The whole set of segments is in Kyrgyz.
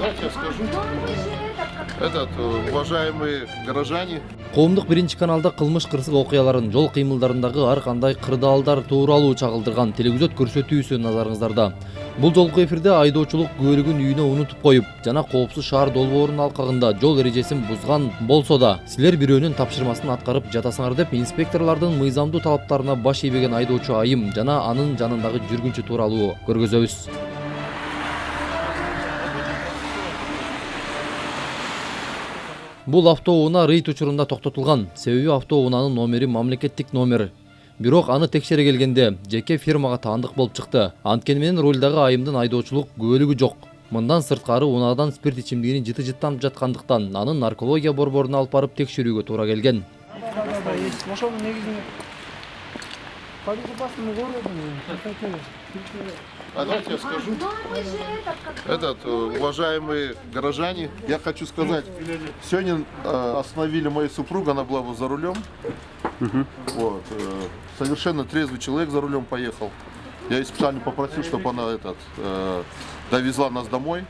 Давайте я скажу. Уважаемые горожане. Коомдук биринчи каналда кылмыш кырсык окуяларын, жол кыймылдарындагы ар кандай кырдаалдар тууралуу чагылдырган телевизор көрсөтүүсү назарыңыздарда. Бул жолку эфирде айдоочулук күбөлүгүн үйүнө унутуп коюп, жана коопсуз шаар долбоорунун алкагында жол эрежесин бузган болсо да, силер бирөөнүн тапшырмасын аткарып жатасыңар деп инспекторлордун мыйзамдуу талаптарына баш ийбеген айдоочу Айым жана анын жанындагы жүргүнчү тууралуу көргөзөбүз. Бул автоунаа рейд учурунда токтотулган. Себеби автоунаанын номери мамлекеттик номер. Бирок аны текшере келгенде жеке фирмага таандык болуп чыкты. Анткени менен рулдагы Айымдын айдоочулук күбөлүгү жок. Мындан сырткары унаадан спирт ичимдигини жыты-жыттанып жаткандыктан анын наркология борборуна алып барып текшерүүгө туура келген. Давайте я скажу. Уважаемые горожане, я хочу сказать, сегодня остановили мою супругу, она была за рулем. Вот, совершенно трезвый человек за рулем поехал. Я ей специально попросил, чтобы она довезла нас домой.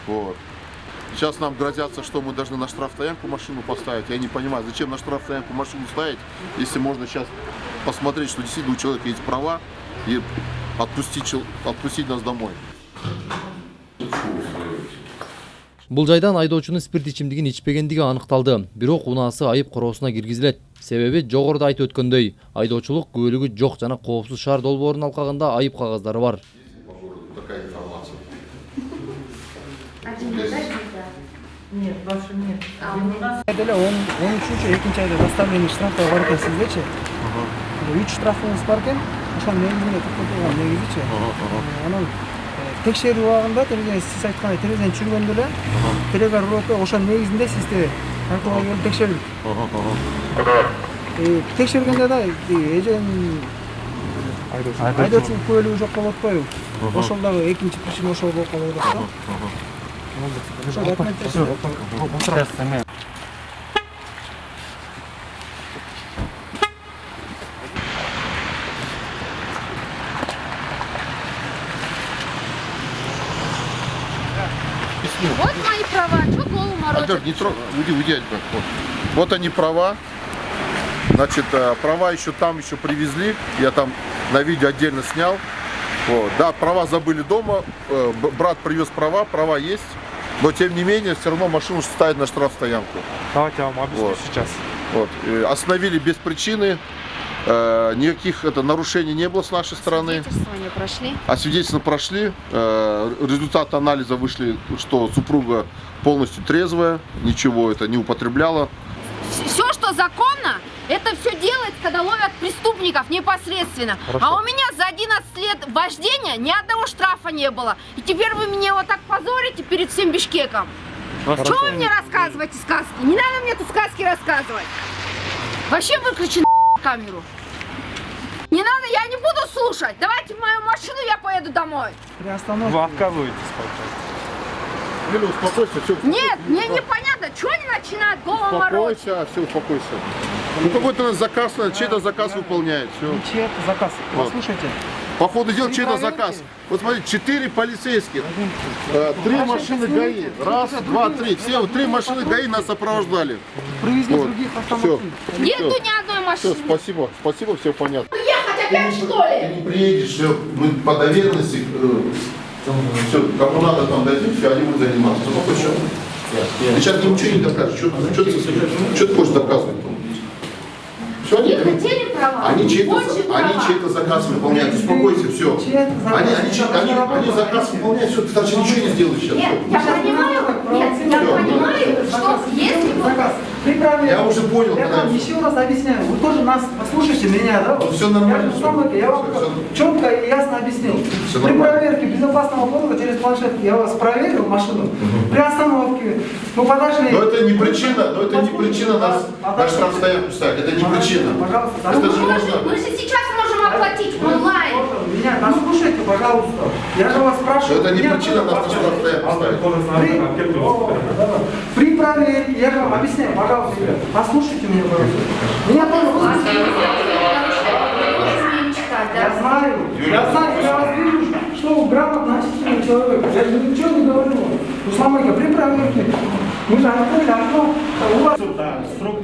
Вот. Сейчас нам грозятся, что мы должны на штрафстоянку машину поставить. Я не понимаю, зачем на штрафстоянку машину ставить, если можно сейчас посмотреть, что действительно у человека есть права, и отпустить нас домой. Бул жайдан айдоочунун спирт ичимдигин ичпегендиги аныкталды. Бирок унаасы айып короосуна киргизилет. Себеби жогоруда айтып өткөндөй, айдоочулук күбөлүгү жок жана коопсуз шаар долбоорунун алкагында айып кагаздары бар. Нет, больше нет. Он үчүнчү экинчи айда доставление штрафта бар экенсиздечи. 3 штрафыңыз бар экен. Ошонун негизинде токтотулган негизичи. Анан текшерүү убагында сиз айткандай терезени түшүргөндө эле телегар рота ошонун негизинде сизди наркология текшерилди. Текшергенде да эженин айдоочулук күбөлүгү жок болуп атпайбы? Ошол дагы экинчи причина ошол болуп калат да. Вот мои права, что голову морочить? Альберт, не трогай, уйди, Альберт. Вот они права. Значит, права еще там привезли. Я там на видео отдельно снял. Вот. Да, права забыли дома. Брат привез права есть. Но тем не менее, все равно машину ставят на штрафстоянку. Давайте я вам объясню сейчас. Вот. Остановили без причины. Никаких нарушений не было с нашей стороны. Свидетельствование прошли. Свидетельства прошли. Результаты анализа вышли, что супруга полностью трезвая, ничего это не употребляла. Все, что законно, это все делается, когда ловят преступников непосредственно. Хорошо. А у меня за 11 лет вождения ни одного штрафа не было. И теперь вы меня вот так позорите перед всем Бишкеком. Что вы мне рассказываете сказки? Не надо мне тут сказки рассказывать. Вообще выключи камеру. Не надо, я не буду слушать. Давайте в мою машину, я поеду домой. При остановке. Вы отказываетесь, получается. Лили, успокойся, все. Нет, мне непонятно, что они начинают голову морочить. Успокойся, все, успокойся. Ну какой-то заказ, чей-то заказ выполняет, все. Чей это заказ? Вот. Послушайте. По ходу дела чей-то проверки. заказ. Вот смотрите, 4 полицейских, 3 машины ГАИ. Раз, два, три. Все, 3 машины ГАИ нас сопровождали. Привезли Вот. других Все. автомобилей. Нету ни одной Все, машины. спасибо, все понятно. Ехать опять, что ли? Ты не приедешь, все, мы по доверенности, все, кому надо там дадим, все, они будут заниматься. Ну, какой счет? Ты сейчас ничего не докажешь, что ты хочешь доказывать? Все, Не хотели права? они Очень права. чей-то заказ выполняют, успокойся, все. Они заказ выполняют, все, ты даже ничего не сделаешь сейчас. Нет, я понимаю, что если бы... Заказ. При проверке. Я уже понял, Я вам еще раз объясняю. Вы тоже нас послушайте меня, да? Все нормально, Я вам четко и ясно объяснил. При проверке безопасного хода через планшет я вас проверил машину. При остановке мы подошли. Но это не причина, нас на штрафстоянку ставить. Это не причина. Пожалуйста. Это же можно. Мы же сейчас можем оплатить онлайн. Меня послушайте, пожалуйста. Я же вас спрашиваю. Это не причина нас на штрафстоянку ставить. При проверке, я же вам объясняю, пожалуйста. Послушайте меня, пожалуйста. Меня я знаю, я вас вижу, что вы грамотно отчислительный человек. Я же ничего не говорю. Руслан Майка, при проверке. Мы же открыли окно. У вас Да, срок.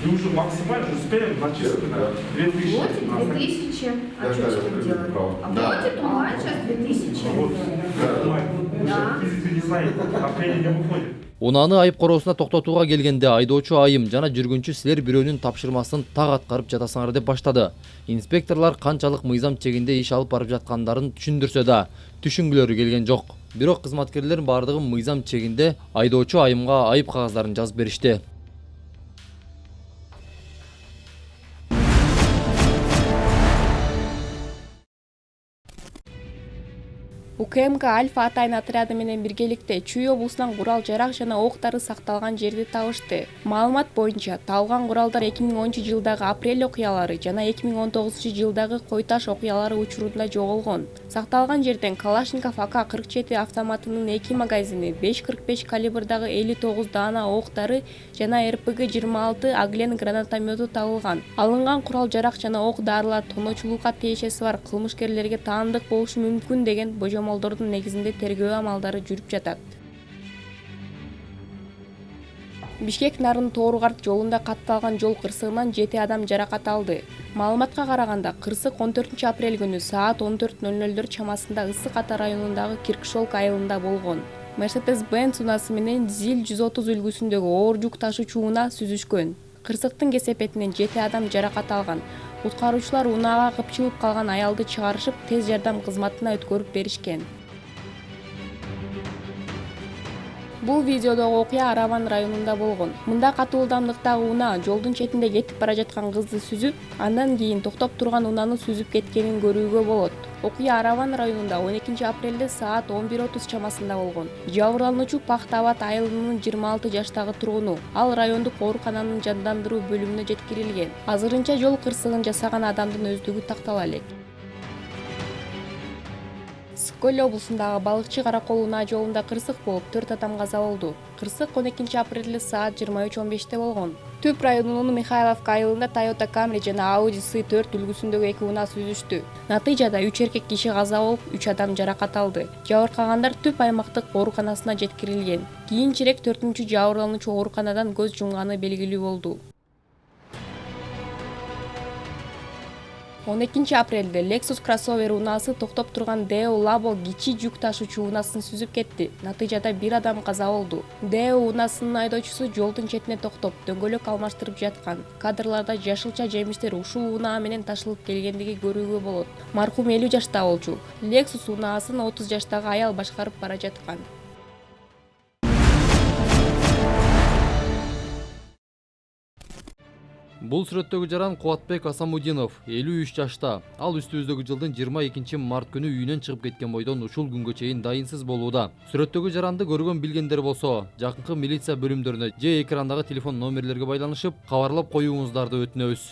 И уже максимально успеем начислить на 2000. Вот 2000. А что теперь делать? А вот у вас сейчас 2000. Вот. Да. Вы не знаете, апреля не выходит. Унааны айып короосуна токтотууга келгенде айдоочу айым жана жүргүнчү силер бирөөнүн тапшырмасын так аткарып жатасыңар деп баштады. Инспекторлор канчалык мыйзам чегинде иш алып барып жаткандарын түшүндүрсө да түшүнгүлөрү келген жок. Бирок кызматкерлердин бардыгы мыйзам чегинде айдоочу айымга айып кагаздарын жазып беришти. УКМК Альфа атайын отряды менен биргеликте Чүй облусунан курал-жарак жана октары сакталган жерди табышты. Маалымат боюнча, табылган куралдар 2010-жылдагы апрель окуялары жана 2019-жылдагы Койташ окуялары учурунда жоголгон. Сакталган жерден Калашников АК-47 автоматынын 2 магазини, 5.45 калибрдагы 59 даана октары жана РПГ-26 Аглен гранатомету табылган. Алынган курал-жарак жана ок-дарылар тоноочулукка тиешеси бар кылмышкерлерге таандык болушу мүмкүн деген божомолдордун негизинде тергөө амалдары жүрүп жатат. Бишкек Нарын Тооругарт жолунда катталган жол кырсыгынан 7 адам жаракат алды. Маалыматка караганда, кырсык 14 апрель күнү саат 14:00 чамасында Ысык Ата районундагы Киркшолк айылында болгон. Mercedes-Benz унасы менен ЗИЛ 130 үлгүсүндөгү оор жүк ташуучу унаа сүзүшкөн. Кырсыктын кесепетинен 7 адам жаракат алган. Куткаруучулар унаага кыпчылып калган аялды чыгарышып, тез жардам кызматына өткөрүп беришкен. Бул видеодогу окуя Араван районунда болгон. Мында катуу ылдамдыктагы унаа жолдун четинде кетип бара жаткан кызды сүзүп, андан кийин токтоп турган унааны сүзүп кеткенин көрүүгө болот. Окуя Араван районунда 12 апрелде саат 11:30 чамасында болгон. Жабырлануучу Пахтабад айылынын 26 жаштагы тургуну. Ал райондук оорукананын жандандыруу бөлүмүнө жеткирилген. Азырынча жол кырсыгын жасаган адамдын өздүгү тактала элек. Скөл облусундагы балыкчы Каракол унаа жолунда кырсык болуп 4 адам каза болду. Кырсык 12 апрелде саат 23:15 болгон. Түп районунун Михайловка айылында Toyota Camry жана Audi S4 үлгүсүндөгү 2 унаа сүзүштү. Натыйжада 3 эркек киши каза болуп, 3 адам жаракат алды. Жабыркагандар Түп аймактык ооруканасына жеткирилген. Кийинчерээк 4-чү жабырлануучу ооруканадан көз жумганы белгилүү болду. 12 апрелде Lexus кроссовер унаасы токтоп турган Deo Labo кичи жүк ташуучу унаасын сүзүп кетти. Натыйжада 1 адам каза болду. Deo унаасынын айдоочусу жолдун четине токтоп, дөңгөлөк алмаштырып жаткан. Кадрларда жашылча жемиштер ушул унаа менен ташылып келгендиги көрүүгө болот. Маркум 50 жашта болчу. Lexus унаасын 30 жаштагы аял башкарып бара жаткан. Бул сүрөттөгү жаран Кубатбек Асамудинов, 53 жашта. Ал үстүбүздөгү жылдын 22 март күнү үйүнөн чыгып кеткен бойдон ушул күнгө чейин дайынсыз болууда. Сүрөттөгү жаранды көргөн билгендер болсо, жакынкы милиция бөлүмдөрүнө же экрандагы телефон номерлерге байланышып, кабарлап коюуңуздарды өтүнөбүз.